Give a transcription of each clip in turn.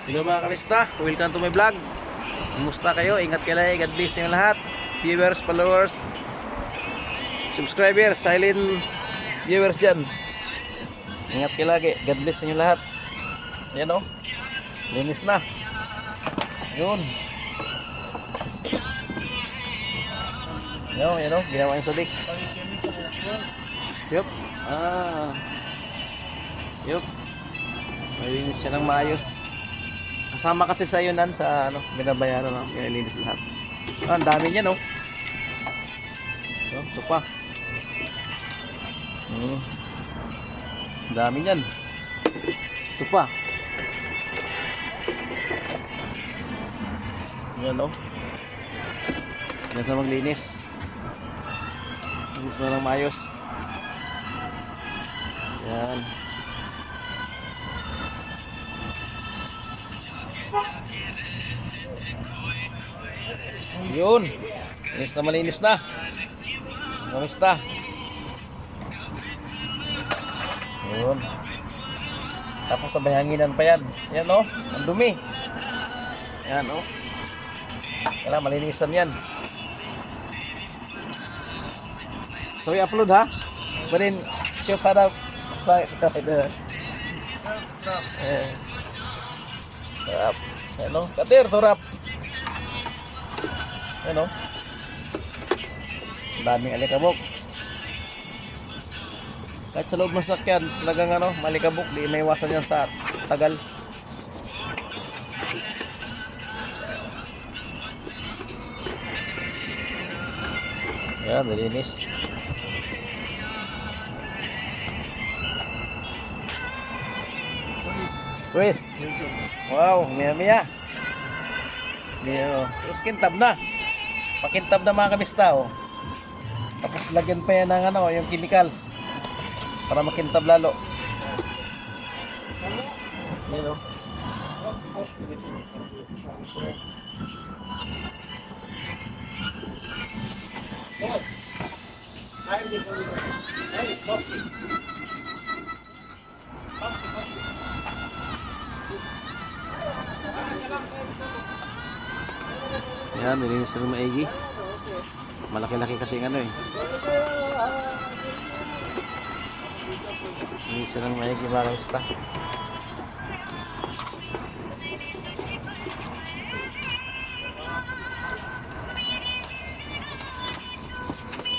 Sige mga kamista, welcome to my vlog. Kumusta kayo? Ingat kayo lang, God bless niyo lahat. Viewers, followers, subscribers, silent viewers dyan. Ingat kayo lagi, God bless niyo lahat. Yan o, linis na. Yun. Yan o, ginawa yung sadik. Yup. Yup. Malinis siya ng maayos. Kasama kasi sa yunan sa ano, binabayaran ng pinalinis lahat. Ang dami niya no. So pa. Ang dami niyan. Ito pa. Yan no. Yan sa maglinis. Linis mo ng maayos. Yan. Yun. Linis na malinis na. Kamusta? Yun. Tapos sabay hanginan pa yan. Yan o. Ang dumi. Yan o. Kailangan malinisan yan. So i-upload ha. But then show para ano? Katir, turap. Ano? Daming alikabok. Kahit sa loob ng sakyan, talagang ano, malikabok, di may iwasan yan sa tagal. Yan, malinis. Wes. Wow, miya-miya. Niyo, terus kintab na. Pakintab na mga kamista oh. Tapos lagyan pa yan ng ano, yung chemicals para makintab lalo. Yan oh. Yan, nilinis na ng maigi. Malaki-laki kasi ng ano eh. Nilinis na ng maigi mga kamista.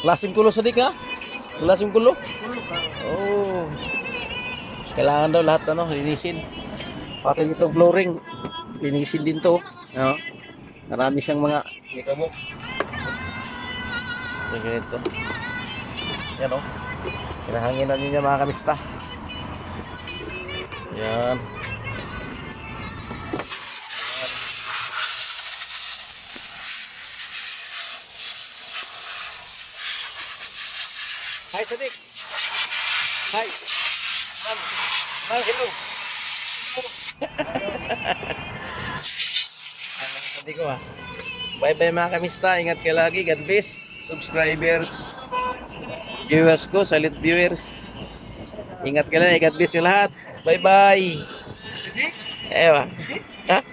Klaseng kulo sadik ha? Klaseng kulo? Oh. Kailangan daw lahat ano, linisin. Pati dito flooring, linisin din to. No? Marami siyang mga likabok. Ganito. Yan o. Pinahanginan niya mga kamista. Yan. Hi Sadik. Hi. Hello. Sadik ko ha. Bye bye mga kamista. Ingat kayo lagi. God bless. Subscribers. Viewers ko. Silent viewers. Ingat kayo lagi. God bless yung lahat. Bye bye. Ewa. Ha?